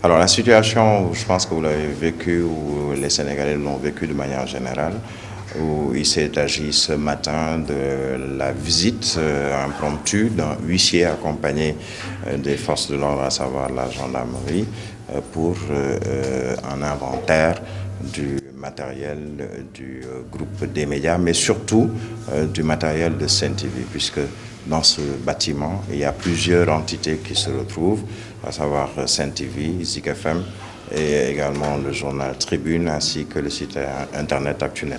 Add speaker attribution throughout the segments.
Speaker 1: Alors la situation, je pense que vous l'avez vécue, ou les Sénégalais l'ont vécue de manière générale, où il s'est agi ce matin de la visite impromptue d'un huissier accompagné des forces de l'ordre, à savoir la gendarmerie, pour un inventaire du matériel du groupe des médias, mais surtout du matériel de Sen TV, puisque dans ce bâtiment, il y a plusieurs entités qui se retrouvent, à savoir Sen TV, Zik FM et également le journal Tribune ainsi que le site internet ActuNet.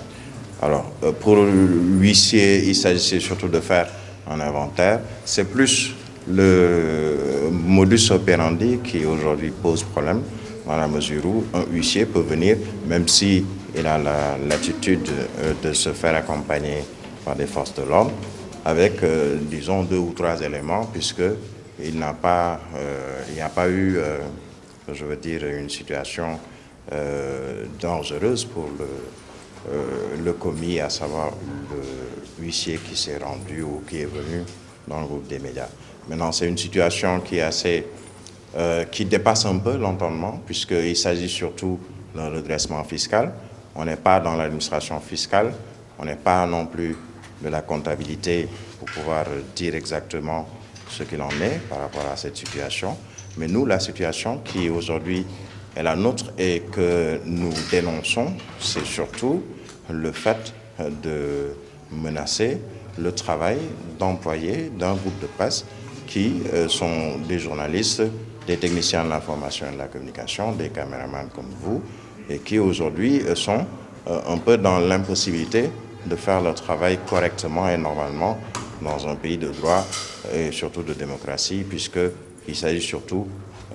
Speaker 1: Alors, pour l'huissier, il s'agissait surtout de faire un inventaire. C'est plus le modus operandi qui aujourd'hui pose problème, dans la mesure où un huissier peut venir, même si il a la latitude de se faire accompagner par des forces de l'ordre, avec, disons, 2 ou 3 éléments, puisqu'il n'y a pas eu, je veux dire, une situation dangereuse pour le commis, à savoir le huissier qui s'est rendu ou qui est venu dans le groupe des médias. Maintenant, c'est une situation qui est assez, qui dépasse un peu l'entendement, puisqu'il s'agit surtout d'un redressement fiscal. On n'est pas dans l'administration fiscale, on n'est pas non plus de la comptabilité pour pouvoir dire exactement ce qu'il en est par rapport à cette situation. Mais nous, la situation qui aujourd'hui est la nôtre et que nous dénonçons, c'est surtout le fait de menacer le travail d'employés d'un groupe de presse qui sont des journalistes, des techniciens de l'information et de la communication, des caméramans comme vous, et qui aujourd'hui sont un peu dans l'impossibilité de faire leur travail correctement et normalement dans un pays de droit et surtout de démocratie, puisqu'il s'agit surtout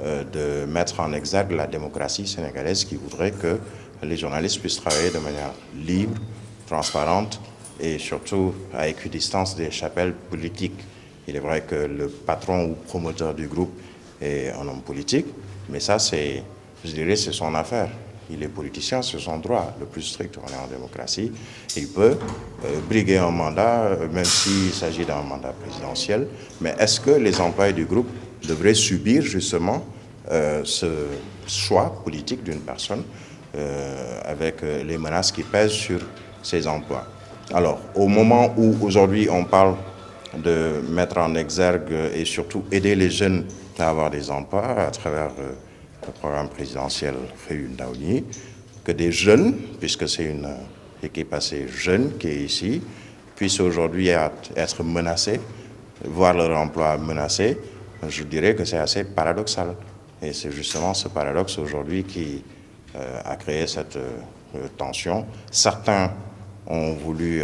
Speaker 1: de mettre en exergue la démocratie sénégalaise qui voudrait que les journalistes puissent travailler de manière libre, transparente et surtout à équidistance des chapelles politiques. Il est vrai que le patron ou promoteur du groupe est un homme politique, mais ça, je dirais, c'est son affaire. Il est politicien, c'est son droit le plus strict, on est en démocratie. Il peut briguer un mandat, même s'il s'agit d'un mandat présidentiel. Mais est-ce que les employés du groupe devraient subir justement ce choix politique d'une personne avec les menaces qui pèsent sur ses emplois? Alors, au moment où aujourd'hui on parle de mettre en exergue et surtout aider les jeunes à avoir des emplois à travers le programme présidentiel Réunion Daouni, que des jeunes, puisque c'est une équipe assez jeune qui est ici, puissent aujourd'hui être menacés, voir leur emploi menacé, je dirais que c'est assez paradoxal. Et c'est justement ce paradoxe aujourd'hui qui a créé cette tension. Certains ont voulu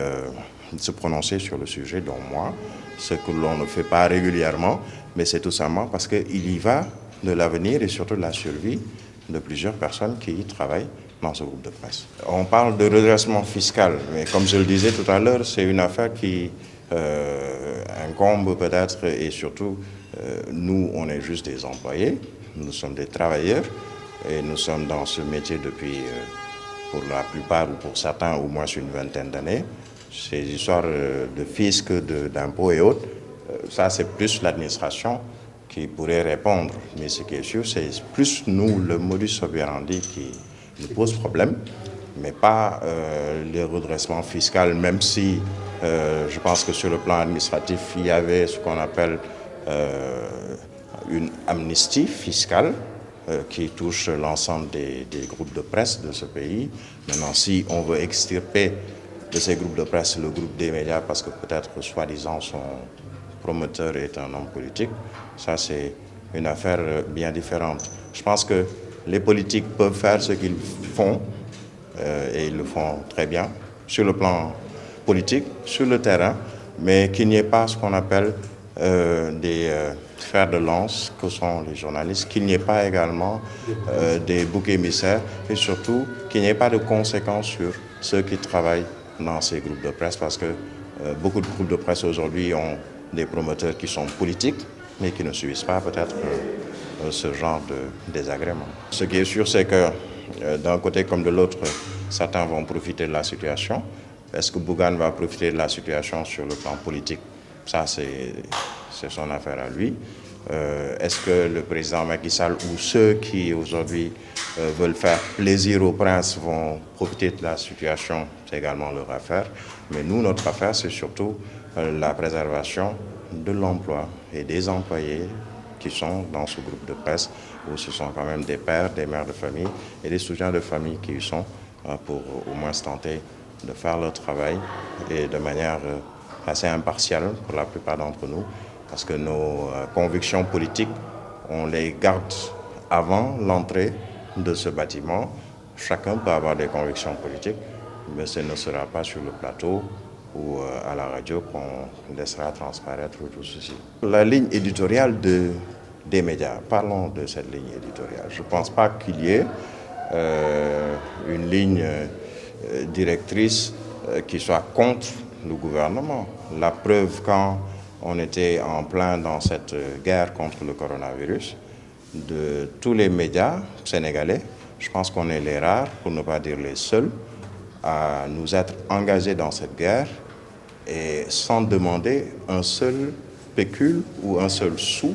Speaker 1: se prononcer sur le sujet, dont moi, ce que l'on ne fait pas régulièrement, mais c'est tout simplement parce qu'il y va de l'avenir et surtout de la survie de plusieurs personnes qui y travaillent dans ce groupe de presse. On parle de redressement fiscal, mais comme je le disais tout à l'heure, c'est une affaire qui incombe peut-être et surtout, nous, on est juste des employés, nous sommes des travailleurs et nous sommes dans ce métier depuis, pour la plupart ou pour certains, au moins une vingtaine d'années. Ces histoires de fisc, d'impôts et autres, ça c'est plus l'administration qui pourrait répondre. Mais ce qui est sûr, c'est plus nous, le modus operandi qui nous pose problème, mais pas le redressement fiscal, même si je pense que sur le plan administratif, il y avait ce qu'on appelle une amnistie fiscale qui touche l'ensemble des groupes de presse de ce pays. Maintenant, si on veut extirper de ces groupes de presse le groupe des médias parce que peut-être soi-disant son promoteur est un homme politique, ça c'est une affaire bien différente. Je pense que les politiques peuvent faire ce qu'ils font et ils le font très bien sur le plan politique, sur le terrain, mais qu'il n'y ait pas ce qu'on appelle des fers de lance que sont les journalistes, qu'il n'y ait pas également des boucs émissaires et surtout qu'il n'y ait pas de conséquences sur ceux qui travaillent dans ces groupes de presse parce que beaucoup de groupes de presse aujourd'hui ont des promoteurs qui sont politiques mais qui ne subissent pas peut-être ce genre de désagrément. Ce qui est sûr, c'est que d'un côté comme de l'autre, certains vont profiter de la situation. Est-ce que Bougane va profiter de la situation sur le plan politique? Ça, c'est son affaire à lui. Est-ce que le président Macky Sall ou ceux qui aujourd'hui veulent faire plaisir au prince vont profiter de la situation? C'est également leur affaire. Mais nous, notre affaire, c'est surtout la préservation de l'emploi et des employés qui sont dans ce groupe de presse, où ce sont quand même des pères, des mères de famille et des soutiens de famille qui y sont pour au moins tenter de faire leur travail et de manière assez impartiale pour la plupart d'entre nous, parce que nos convictions politiques, on les garde avant l'entrée de ce bâtiment. Chacun peut avoir des convictions politiques, mais ce ne sera pas sur le plateau ou à la radio qu'on laissera transparaître tout ceci. La ligne éditoriale des médias, parlons de cette ligne éditoriale. Je ne pense pas qu'il y ait une ligne directrice qui soit contre le gouvernement. La preuve, quand on était en plein dans cette guerre contre le coronavirus, de tous les médias sénégalais, je pense qu'on est les rares, pour ne pas dire les seuls, à nous être engagés dans cette guerre et sans demander un seul pécule ou un seul sou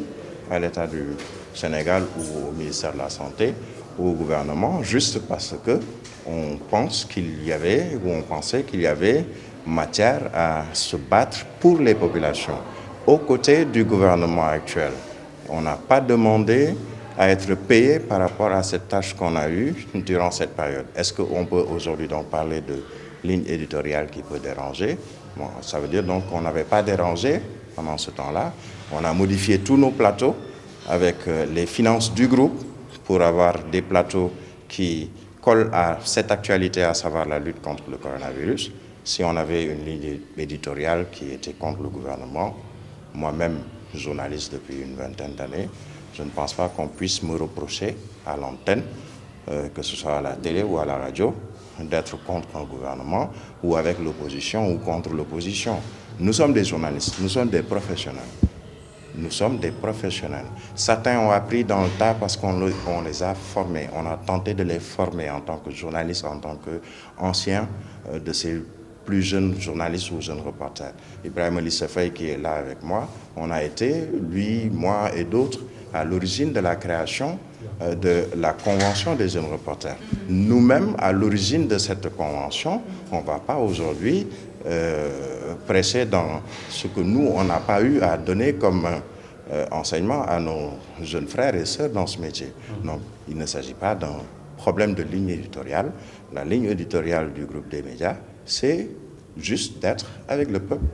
Speaker 1: à l'État du Sénégal ou au ministère de la Santé ou au gouvernement, juste parce que on pense qu'il y avait, ou on pensait qu'il y avait matière à se battre pour les populations. Aux côtés du gouvernement actuel, on n'a pas demandé à être payé par rapport à cette tâche qu'on a eue durant cette période. Est-ce qu'on peut aujourd'hui donc parler de ligne éditoriale qui peut déranger? Bon, ça veut dire donc qu'on n'avait pas dérangé pendant ce temps-là. On a modifié tous nos plateaux avec les finances du groupe pour avoir des plateaux qui collent à cette actualité, à savoir la lutte contre le coronavirus. Si on avait une ligne éditoriale qui était contre le gouvernement, moi-même journaliste depuis une vingtaine d'années, je ne pense pas qu'on puisse me reprocher à l'antenne, que ce soit à la télé ou à la radio, d'être contre un gouvernement ou avec l'opposition ou contre l'opposition. Nous sommes des journalistes, nous sommes des professionnels. Nous sommes des professionnels. Certains ont appris dans le tas parce qu'on les a formés. On a tenté de les former en tant que journalistes, en tant qu'anciens de ces plus jeunes journalistes ou jeunes reporters. Ibrahima Lissa Faye qui est là avec moi, on a été, lui, moi et d'autres, à l'origine de la création de la Convention des jeunes reporters. Nous-mêmes, à l'origine de cette convention, on ne va pas aujourd'hui presser dans ce que nous, on n'a pas eu à donner comme enseignement à nos jeunes frères et sœurs dans ce métier. Donc, il ne s'agit pas d'un problème de ligne éditoriale. La ligne éditoriale du groupe des médias, c'est juste d'être avec le peuple.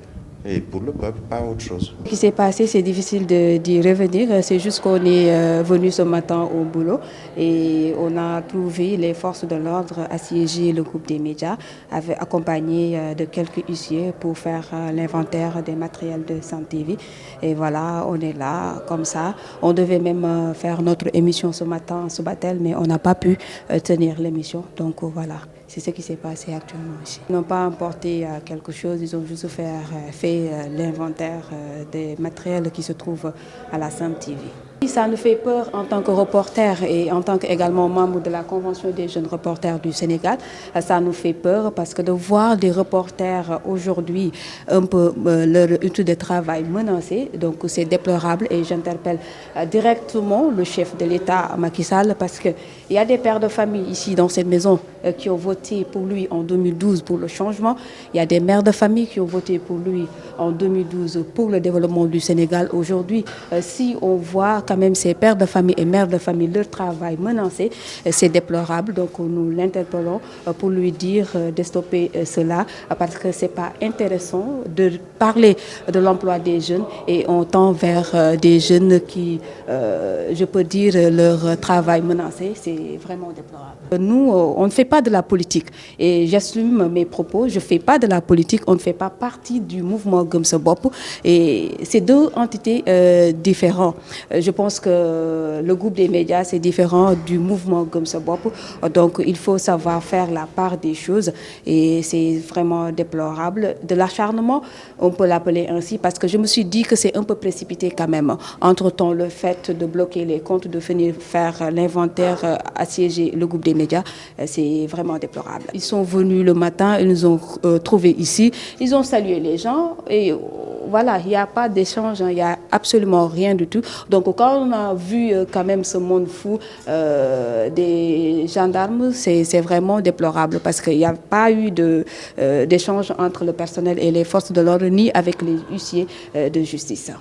Speaker 1: Et pour le peuple, pas autre chose.
Speaker 2: Ce qui s'est passé, c'est difficile d'y revenir. C'est juste qu'on est venu ce matin au boulot et on a trouvé les forces de l'ordre assiéger le groupe des médias, accompagné de quelques huissiers pour faire l'inventaire des matériels de Sam TV. Et voilà, on est là, comme ça. On devait même faire notre émission ce matin, ce Subatel, mais on n'a pas pu tenir l'émission. Donc voilà. C'est ce qui s'est passé actuellement ici. Ils n'ont pas emporté quelque chose, ils ont juste fait l'inventaire des matériels qui se trouvent à la Sam TV. Ça nous fait peur en tant que reporter et en tant qu'également membre de la Convention des jeunes reporters du Sénégal. Ça nous fait peur parce que de voir des reporters aujourd'hui un peu leur outil de travail menacé, donc c'est déplorable et j'interpelle directement le chef de l'État Macky Sall parce qu'il y a des pères de famille ici dans cette maison qui ont voté pour lui en 2012 pour le changement. Il y a des mères de famille qui ont voté pour lui en 2012 pour le développement du Sénégal. Aujourd'hui, si on voit quand même ces pères de famille et mères de famille, leur travail menacé, c'est déplorable. Donc nous l'interpellons pour lui dire de stopper cela parce que ce n'est pas intéressant de parler de l'emploi des jeunes et on tend vers des jeunes qui, je peux dire, leur travail menacé. C'est vraiment déplorable. Nous, on ne fait pas de la politique et j'assume mes propos. Je ne fais pas de la politique, on ne fait pas partie du mouvement Gëm Sa Bopp et c'est deux entités différentes. Je pense que le groupe des médias, c'est différent du mouvement Gëm Sa Bopp. Donc, il faut savoir faire la part des choses et c'est vraiment déplorable. De l'acharnement, on peut l'appeler ainsi, parce que je me suis dit que c'est un peu précipité quand même. Entre-temps, le fait de bloquer les comptes, de venir faire l'inventaire, assiéger le groupe des médias, c'est vraiment déplorable. Ils sont venus le matin, ils nous ont trouvés ici, ils ont salué les gens et voilà, il n'y a pas d'échange, il n'y a absolument rien du tout. Donc quand on a vu quand même ce monde fou des gendarmes, c'est vraiment déplorable parce qu'il n'y a pas eu d'échange entre le personnel et les forces de l'ordre ni avec les huissiers de justice.